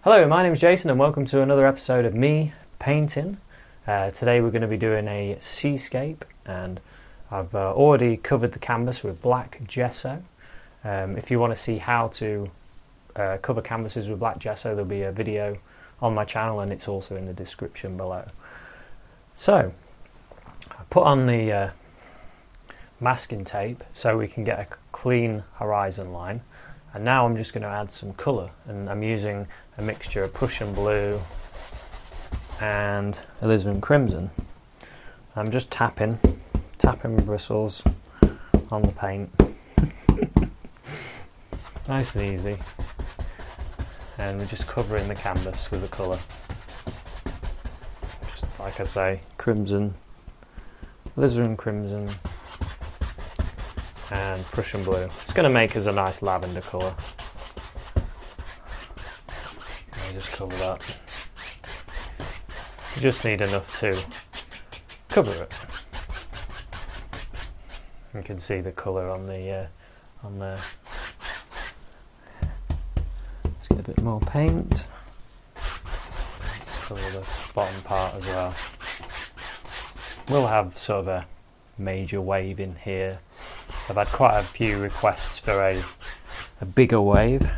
Hello, my name is Jason and welcome to another episode of me painting. Today we're going to be doing a seascape, and I've already covered the canvas with black gesso. If you want to see how to cover canvases with black gesso, there'll be a video on my channel and it's also in the description below. So, I put on the masking tape so we can get a clean horizon line. And now I'm just going to add some colour, and I'm using a mixture of Prussian Blue and Alizarin Crimson. I'm just tapping bristles on the paint. Nice and easy. And we're just covering the canvas with the colour. Just like I say, Crimson, Alizarin Crimson and Prussian Blue. It's going to make us a nice lavender colour. I'll just cover that. You just need enough to cover it. You can see the colour on the on there. Let's get a bit more paint. Let's cover the bottom part as well. We'll have sort of a major wave in here. I've had quite a few requests for a bigger wave,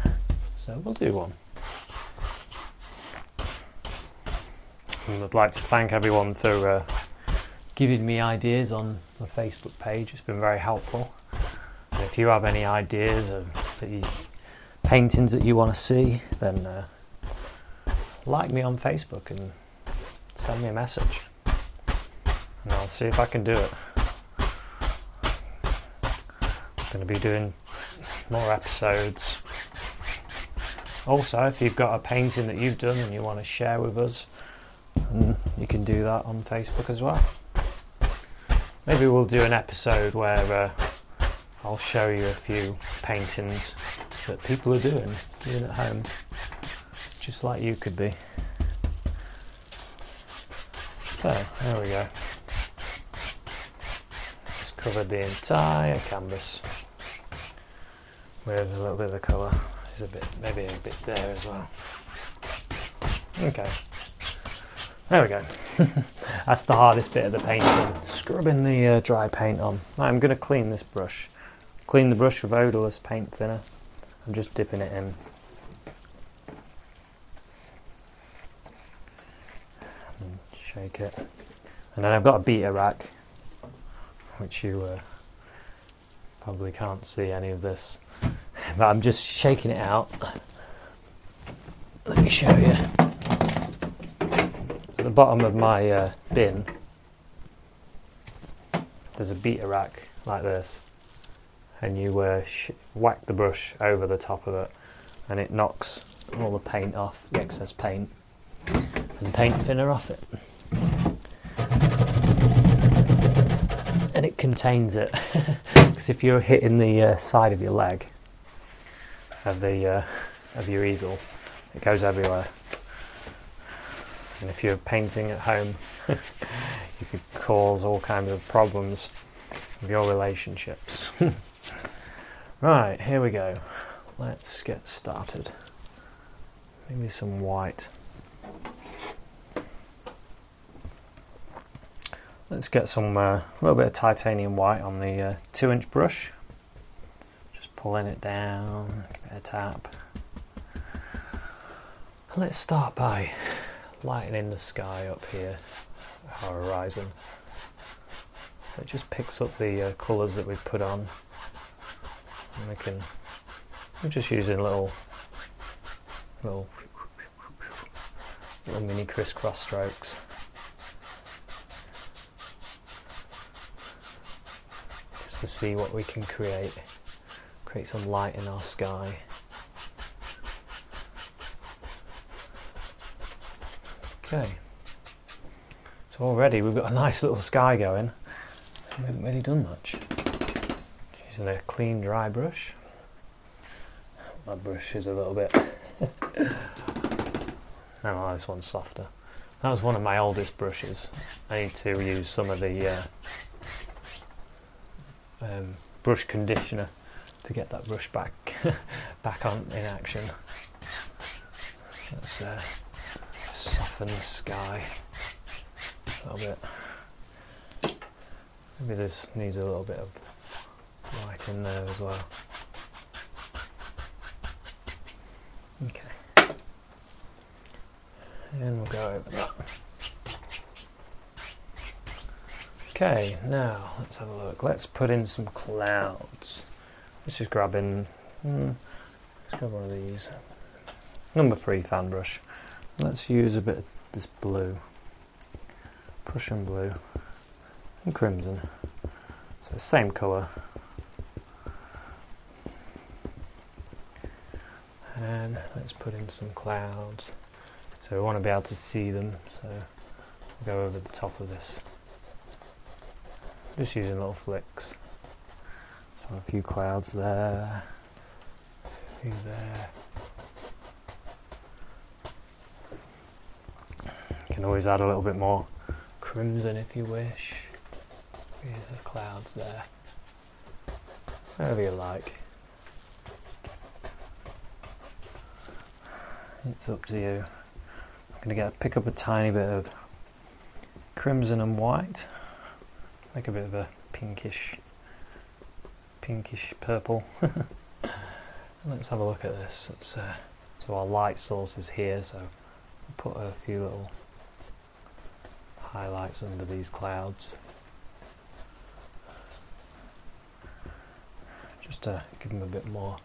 so we'll do one. And I'd like to thank everyone for giving me ideas on the Facebook page. It's been very helpful. And if you have any ideas of the paintings that you want to see, then like me on Facebook and send me a message, and I'll see if I can do it. Going to be doing more episodes. Also, if you've got a painting that you've done and you want to share with us, and you can do that on Facebook as well. Maybe we'll do an episode where I'll show you a few paintings that people are doing at home, just like you could be. So, there we go. Just covered the entire canvas with a little bit of colour. There's a bit, maybe a bit there as well. Okay, there we go. That's the hardest bit of the painting, scrubbing the dry paint on. I'm going to clean this brush. Clean the brush with odourless paint thinner. I'm just dipping it in. And shake it. And then I've got a beater rack, which you probably can't see any of this. But I'm just shaking it out. Let me show you. At the bottom of my bin, there's a beater rack like this, and you whack the brush over the top of it, and it knocks all the paint off, the excess paint, and paint thinner off it. And it contains it, because if you're hitting the side of your leg of your easel, it goes everywhere. And if you're painting at home, you could cause all kinds of problems with your relationships. Right, here we go. Let's get started. Maybe some white. Let's get some a little bit of titanium white on the 2-inch brush. Just pulling it down, give it a tap. Let's start by lightening the sky up here, our horizon. It just picks up the colours that we've put on, and we're just using little mini crisscross strokes. Just to see what we can create some light in our sky. Okay, so already we've got a nice little sky going. We haven't really done much. Using a clean dry brush. My brush is a little bit no, this one's softer. That was one of my oldest brushes. I need to use some of the brush conditioner to get that brush back on in action. Let's soften the sky a little bit. Maybe this needs a little bit of light in there as well. Okay. And we'll go over that. Okay, now let's have a look. Let's put in some clouds. Let's just grab in, let's grab one of these. Number 3 fan brush. Let's use a bit of this blue. Prussian Blue and Crimson. So same colour. And let's put in some clouds. So we want to be able to see them, so we'll go over the top of this. Just using little flicks. So a few clouds there, a few there. You can always add a little bit more crimson if you wish. Here's the clouds there. Whatever you like. It's up to you. I'm going to pick up a tiny bit of crimson and white. Make a bit of a pinkish purple. Let's have a look at this. So our light source is here, so we'll put a few little highlights under these clouds. Just to give them a bit more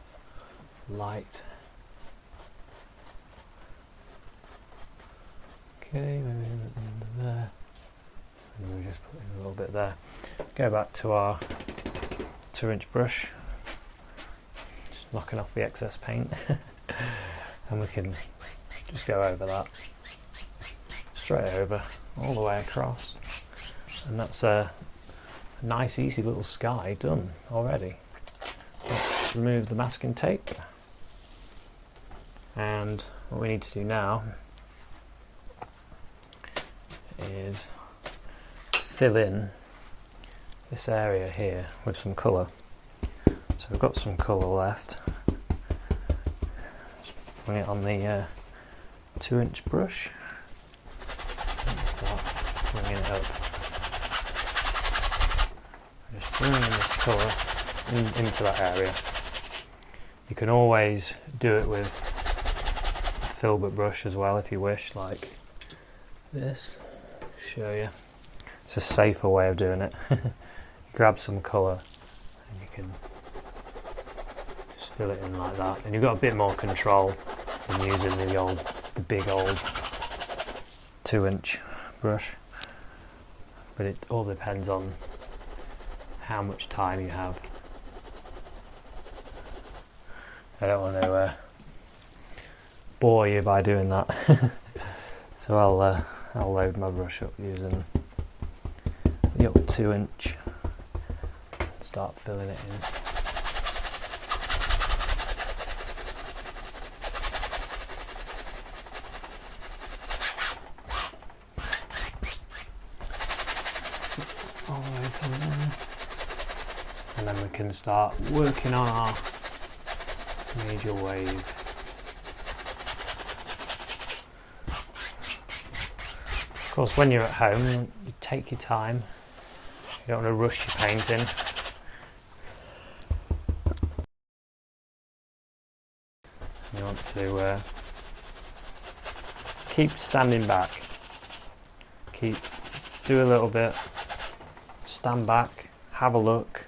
light. Okay, maybe under there. And we'll just put in a little bit there. Go back to our 2-inch brush, just knocking off the excess paint, and we can just go over that, straight over, all the way across, and that's a nice easy little sky done already. Let's remove the masking tape, and what we need to do now is fill in this area here with some colour. So we've got some colour left. Just bring it on the 2-inch brush. Start bringing it up. Just bringing this colour into that area. You can always do it with a filbert brush as well if you wish, like this. Show you. It's a safer way of doing it. Grab some colour and you can just fill it in like that, and you've got a bit more control than using the big old 2-inch brush, but it all depends on how much time you have. I don't want to bore you by doing that. So I'll load my brush up using the 2-inch. Start filling it in. All the way to there. And then we can start working on our major wave. Of course, when you're at home, you take your time. You don't want to rush your painting. You want to keep standing back. Do a little bit. Stand back. Have a look.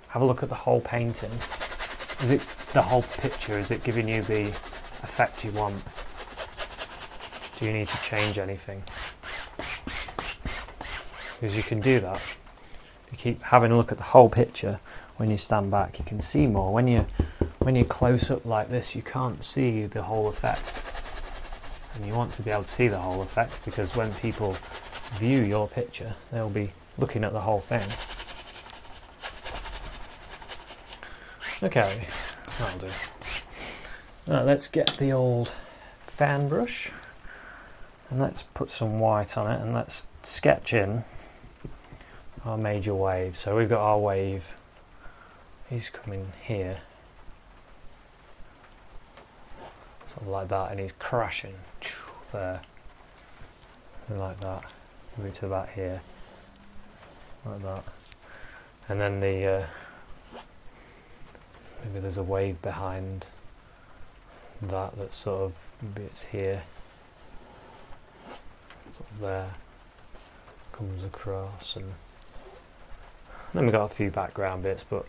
Have a look at the whole painting. Is it the whole picture? Is it giving you the effect you want? Do you need to change anything? Because you can do that. If you keep having a look at the whole picture, when you stand back, you can see more. When you're close up like this, you can't see the whole effect. And you want to be able to see the whole effect, because when people view your picture, they'll be looking at the whole thing. Okay, that'll do. Right, let's get the old fan brush and let's put some white on it, and let's sketch in our major wave. So we've got our wave, he's coming here. sort of like that, and he's crashing there, and like that, maybe to about here, like that, and then the maybe there's a wave behind that that's sort of, maybe it's here, sort of there, comes across, and then we've got a few background bits, but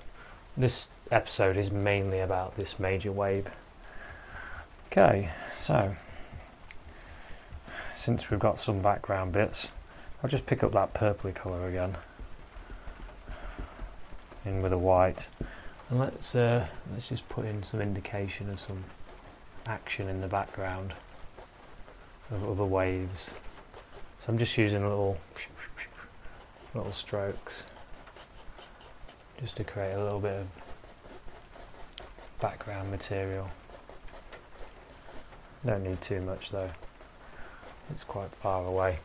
this episode is mainly about this major wave. Okay, so since we've got some background bits, I'll just pick up that purpley colour again, in with a white, and let's just put in some indication of some action in the background of other waves. So I'm just using little strokes just to create a little bit of background material. Don't need too much though, it's quite far away.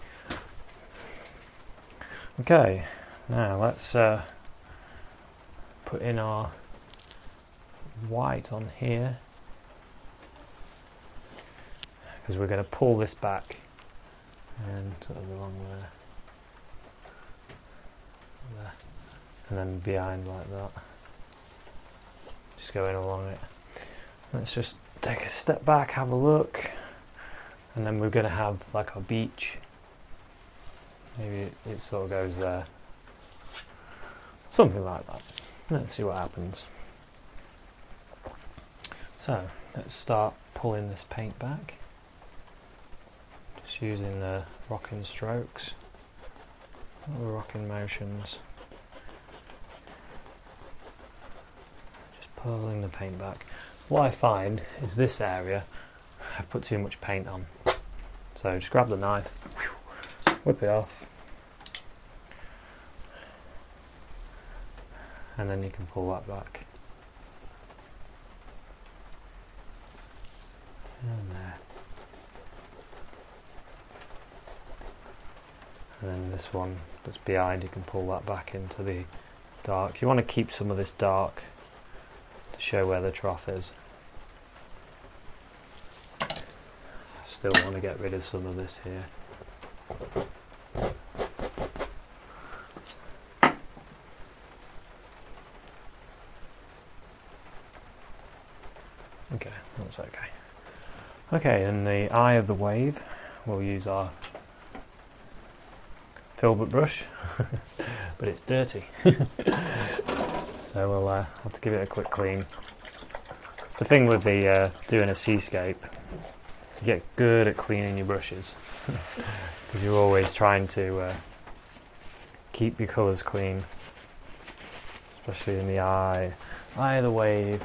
Okay, now let's put in our white on here, because we're going to pull this back and sort of along there, and then behind like that, just going along it. Let's just take a step back, have a look, and then we're going to have like our beach. Maybe it sort of goes there, something like that. Let's see what happens. So let's start pulling this paint back, just using the rocking strokes, little rocking motions, just pulling the paint back. What I find is this area I've put too much paint on, so just grab the knife, whip it off, and then you can pull that back. And there. And then this one that's behind, you can pull that back into the dark. You want to keep some of this dark to show where the trough is. Still want to get rid of some of this here. Okay, that's okay. Okay, in the eye of the wave, we'll use our filbert brush, but it's dirty. So we'll have to give it a quick clean. It's the thing with the doing a seascape. You get good at cleaning your brushes, because you're always trying to keep your colours clean, especially in the eye of the wave.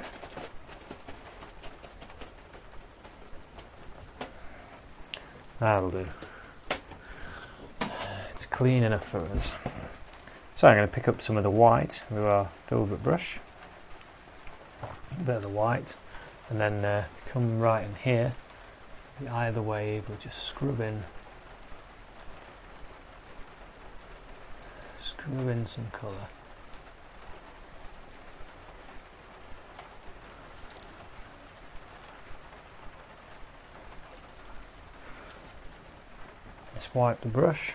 That'll do. It's clean enough for us. So I'm going to pick up some of the white with our filbert brush, a bit of the white, and then come right in here, the eye of the wave. We'll just scrub in some colour. Let's wipe the brush.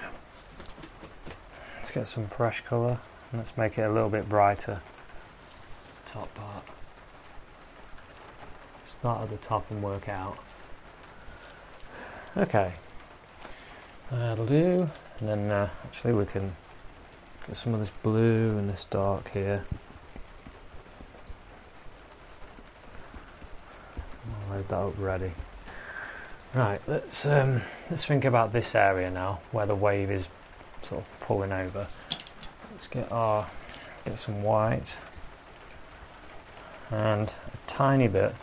Let's get some fresh colour, and let's make it a little bit brighter. Top part. Start at the top and work out. Okay, that'll do. And then actually we can get some of this blue and this dark here. I'll load that up ready. Right, let's think about this area now, where the wave is sort of pulling over. Let's get some white and a tiny bit.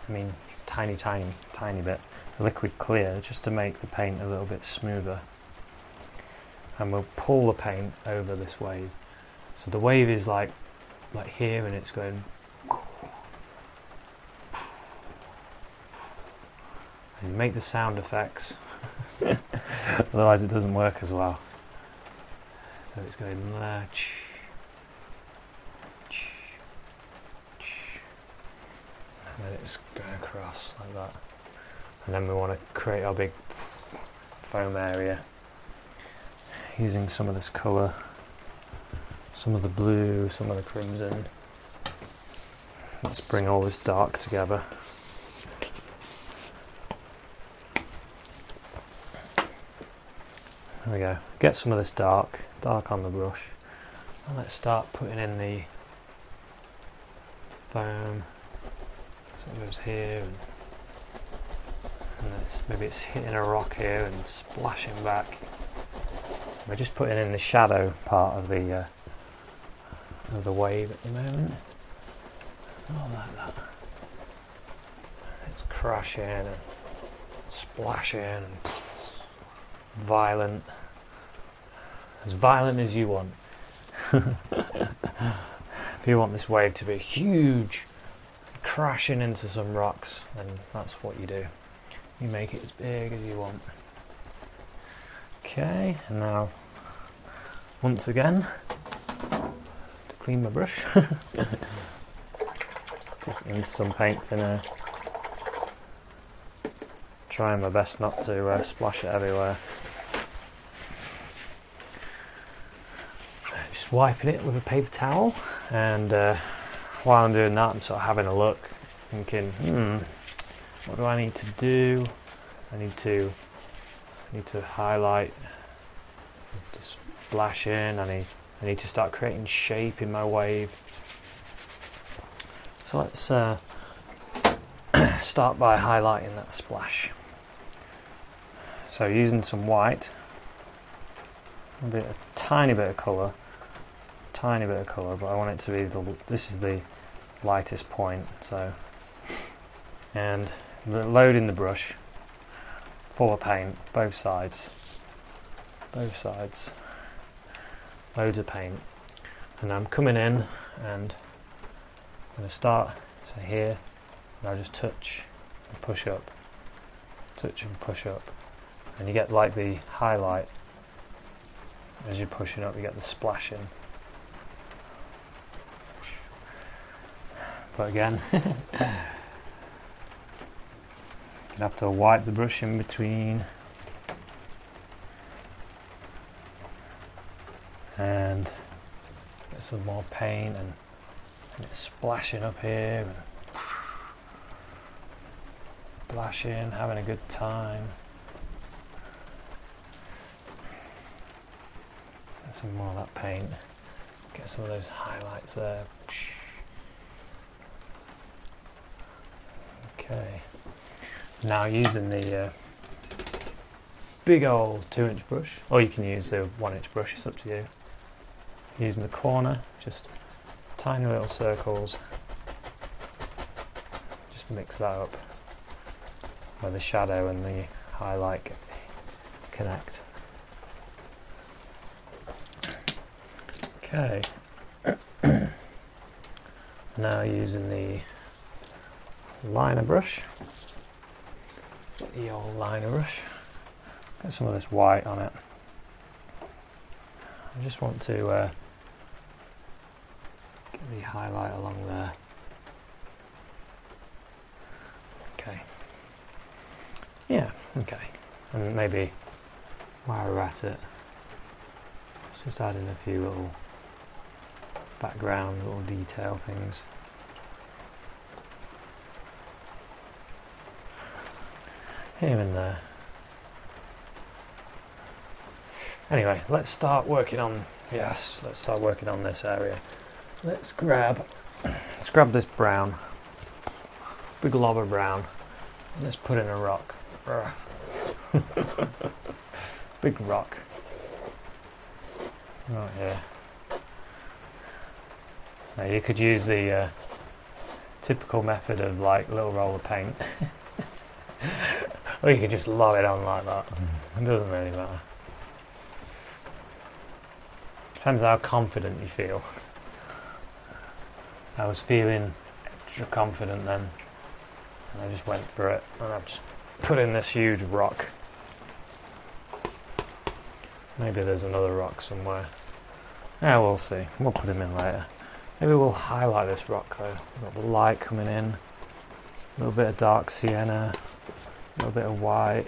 I mean, tiny bit of liquid clear, just to make the paint a little bit smoother. And we'll pull the paint over this wave. So the wave is like here, and it's going. And you make the sound effects, otherwise it doesn't work as well. So it's going there. then it's going across like that. And then we want to create our big foam area using some of this colour, some of the blue, some of the crimson. Let's bring all this dark together. There we go. Get some of this dark on the brush, and let's start putting in the foam. So it goes here, and maybe it's hitting a rock here and splashing back. We're just putting in the shadow part of the wave at the moment. Oh, like that. It's crashing and splashing and violent. As violent as you want. If you want this wave to be huge, crashing into some rocks, then that's what you do. You make it as big as you want. Okay, and now, once again, to clean my brush, dip in some paint thinner. Trying my best not to splash it everywhere. Just wiping it with a paper towel, and while I'm doing that, I'm sort of having a look, thinking, what do I need to do? I need to highlight, to splash in. I need to start creating shape in my wave. So let's start by highlighting that splash. So using some white, a tiny bit of colour, but I want it to be this is the lightest point. So, and loading the brush full of paint, both sides, loads of paint, and I'm coming in and I'm going to start here, and I'll just touch and push up, and you get like the highlight as you're pushing up. You get the splashing. But again, you have to wipe the brush in between, and get some more paint, and it's splashing up here, and splashing, having a good time. Get some more of that paint, get some of those highlights there. Okay, now using the big old 2-inch brush, or you can use the 1-inch brush, it's up to you. Using the corner, just tiny little circles, just mix that up where the shadow and the highlight connect. Okay, now using the liner brush, the old liner brush, get some of this white on it. I just want to get the highlight along there. Okay, yeah, okay, and maybe while we're at it, just add in a few little background, little detail things. Here and there. Anyway, let's start working on this area. Let's grab this brown, big glob of brown, and let's put in a rock. Big rock. Right here. Now you could use the typical method of like little roll of paint. Or you could just lob it on like that. It doesn't really matter. Depends how confident you feel. I was feeling extra confident then, and I just went for it, and I've just put in this huge rock. Maybe there's another rock somewhere. Yeah, we'll see. We'll put him in later. Maybe we'll highlight this rock though. We've got the light coming in. A little bit of dark sienna, a little bit of white.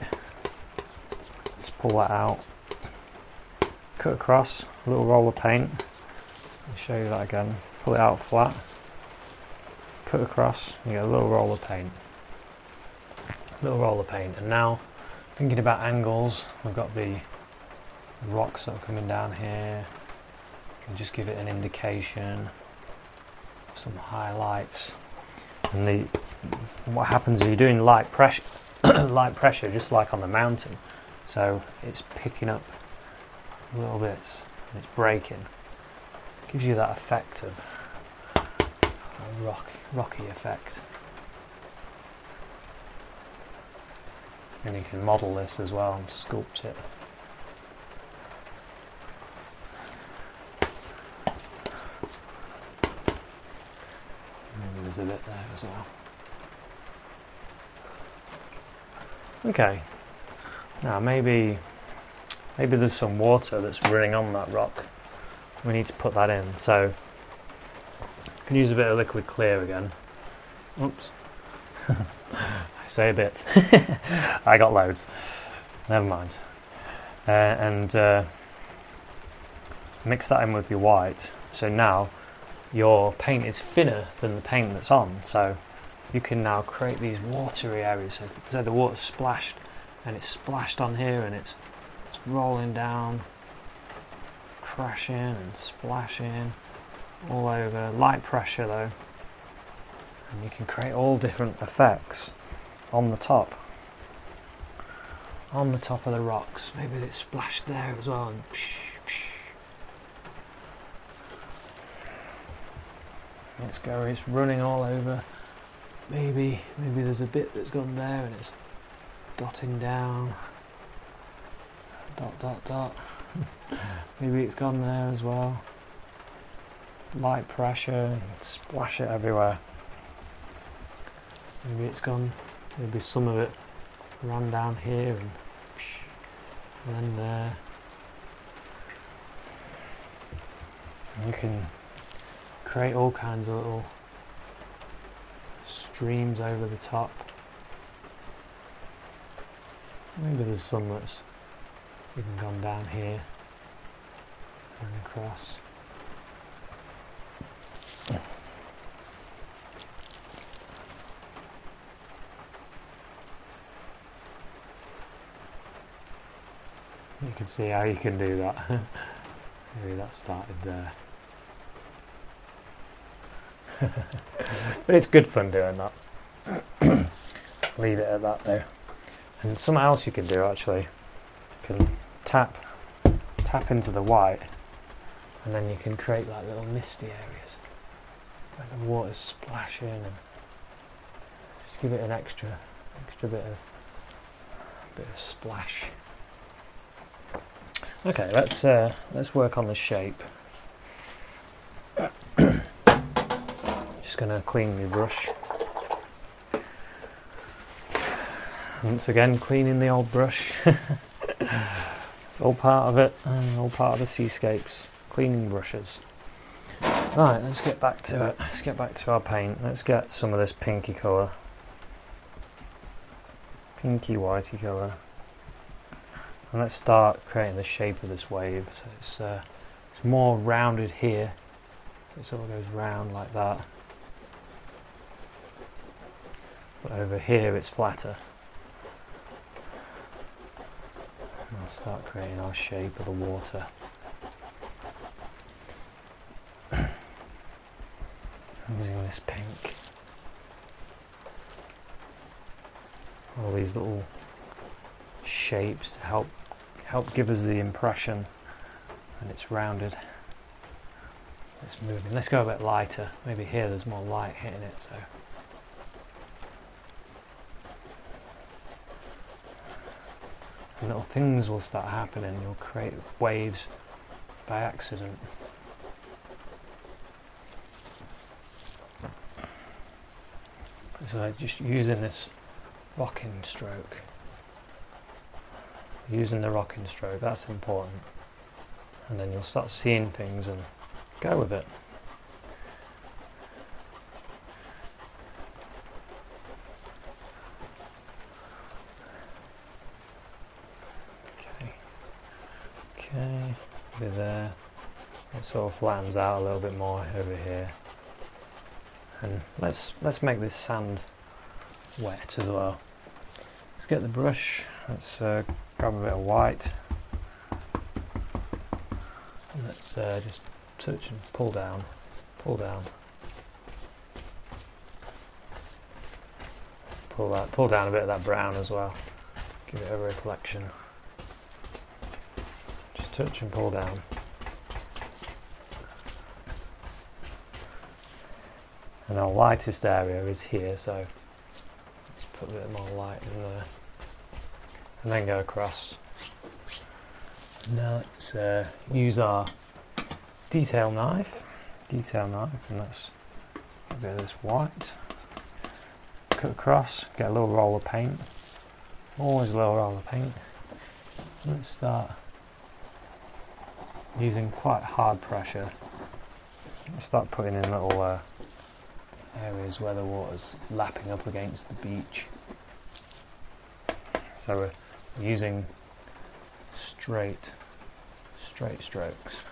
Let's pull that out. Cut across, a little roll of paint. I'll show you that again. Pull it out flat. Cut across, you get a little roll of paint. A little roll of paint. And now, thinking about angles, we've got the rocks that are coming down here. You can just give it an indication. Some highlights. And what happens is you're doing light pressure, light pressure, just like on the mountain. So it's picking up little bits and it's breaking. Gives you that effect of a rocky effect. And you can model this as well and sculpt it. Maybe there's a bit there as well. Okay, now maybe there's some water that's running on that rock. We need to put that in, so you can use a bit of liquid clear again. Oops. I say a bit. I got loads. Never mind. And mix that in with your white. So now your paint is thinner than the paint that's on. So you can now create these watery areas. So the water's splashed, and it's splashed on here, and it's rolling down, crashing and splashing all over. Light pressure though, and you can create all different effects on the top of the rocks. Maybe it's splashed there as well, and it's running all over. Maybe there's a bit that's gone there and it's dotting down. Dot. Maybe it's gone there as well. Light pressure, splash it everywhere. Maybe it's gone. Maybe some of it ran down here and then there. And you can create all kinds of little streams over the top. Maybe there's some that's even gone down here and across. You can see how you can do that. Maybe that started there. But it's good fun doing that. Leave it at that though. And something else you can do actually. You can tap into the white, and then you can create like little misty areas where the water's splashing, and just give it an extra bit of splash. Okay, let's work on the shape. Just gonna clean my brush. Once again, cleaning the old brush. It's all part of it, and all part of the seascapes. Cleaning brushes. Right, let's get back to it. Let's get back to our paint. Let's get some of this pinky colour. Pinky whitey colour. And let's start creating the shape of this wave. So it's more rounded here. So it sort of goes round like that. But over here it's flatter. And I'll start creating our shape of the water. I'm using this pink. All these little shapes to help give us the impression that it's rounded. It's moving. Let's go a bit lighter. Maybe here there's more light hitting it, so and little things will start happening. You'll create waves by accident. So just using this rocking stroke. Using the rocking stroke, that's important. And then you'll start seeing things and go with it. See there, it sort of flattens out a little bit more over here. And let's make this sand wet as well. Let's get the brush, let's grab a bit of white. And let's just touch and pull down, pull down. Pull down a bit of that brown as well. Give it a reflection. Just touch and pull down. And our lightest area is here, so let's put a bit more light in there. And then go across. Now let's use our detail knife, and let's a bit of this white. Cut across, get a little roll of paint. Always a little roll of paint. Let's start using quite hard pressure. Let's start putting in little areas where the water's lapping up against the beach. So we're using straight strokes.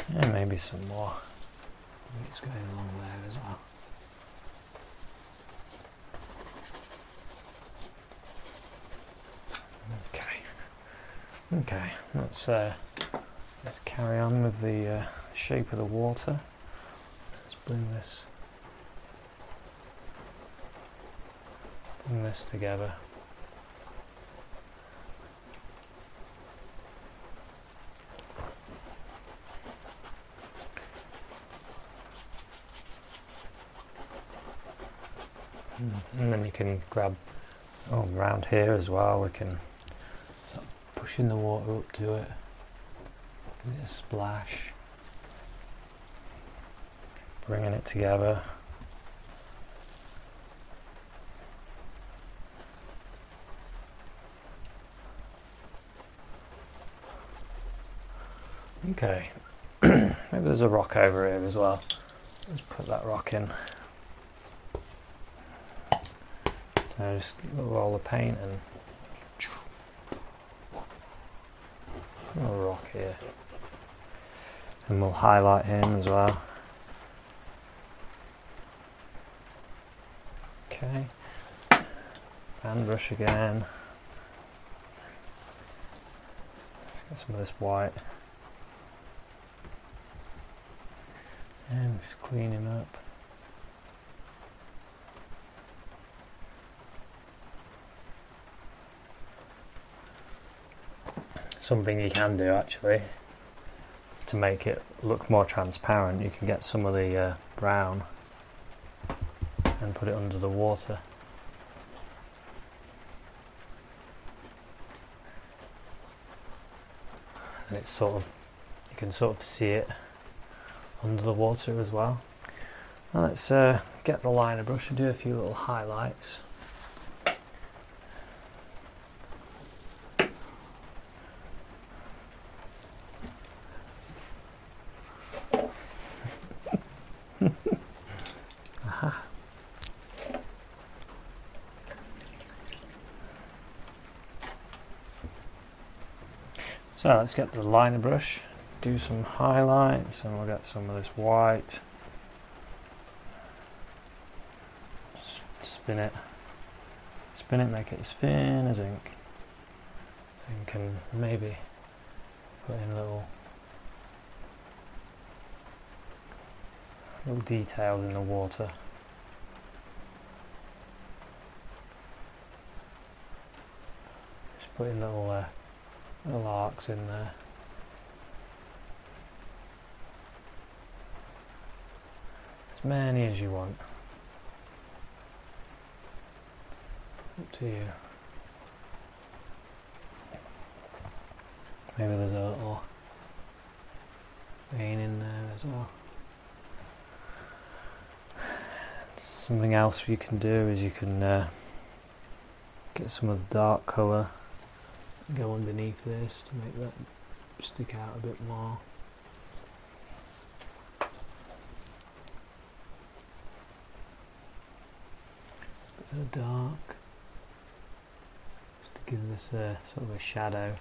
And maybe some more bits going along there as well. Okay, let's carry on with the shape of the water. Let's bring this together. And then you can grab around here as well. We can start pushing the water up to it, give it a splash, bringing it together. Okay, maybe there's a rock over here as well. Let's put that rock in. So just a little roll of paint and a little rock here. And we'll highlight him as well. Okay, and brush again. Let's get some of this white. And just clean him up. Something you can do actually to make it look more transparent, you can get some of the brown and put it under the water. And it's you can sort of see it under the water as well. Now let's get the liner brush and do a few little highlights. So let's get the liner brush, do some highlights, and we'll get some of this white. Spin it, make it as thin as ink. So you can maybe put in little details in the water. Just put in little arcs in there. As many as you want. Up to you. Maybe there's a little vein in there as well. Something else you can do is you can get some of the dark colour, go underneath this to make that stick out a bit more. Bit of dark. Give this a sort of a shadow.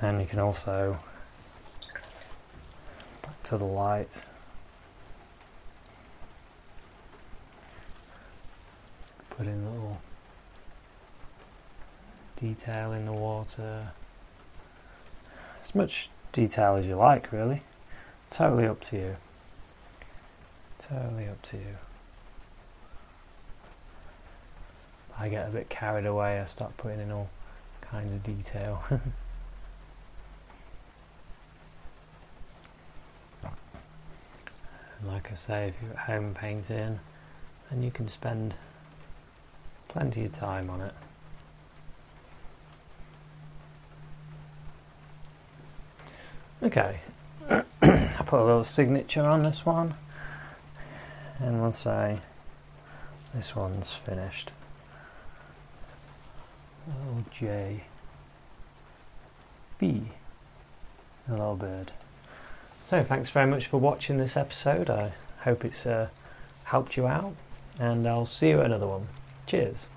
And you can also, back to the light, put in a little detail in the water. As much detail as you like, really. Totally up to you. Totally up to you. I get a bit carried away, I start putting in all kinds of detail. Like I say, if you're at home painting, then you can spend plenty of time on it. Okay, I put a little signature on this one, and we'll say this one's finished. A little J, B, a little bird. So thanks very much for watching this episode. I hope it's helped you out, and I'll see you at another one. Cheers.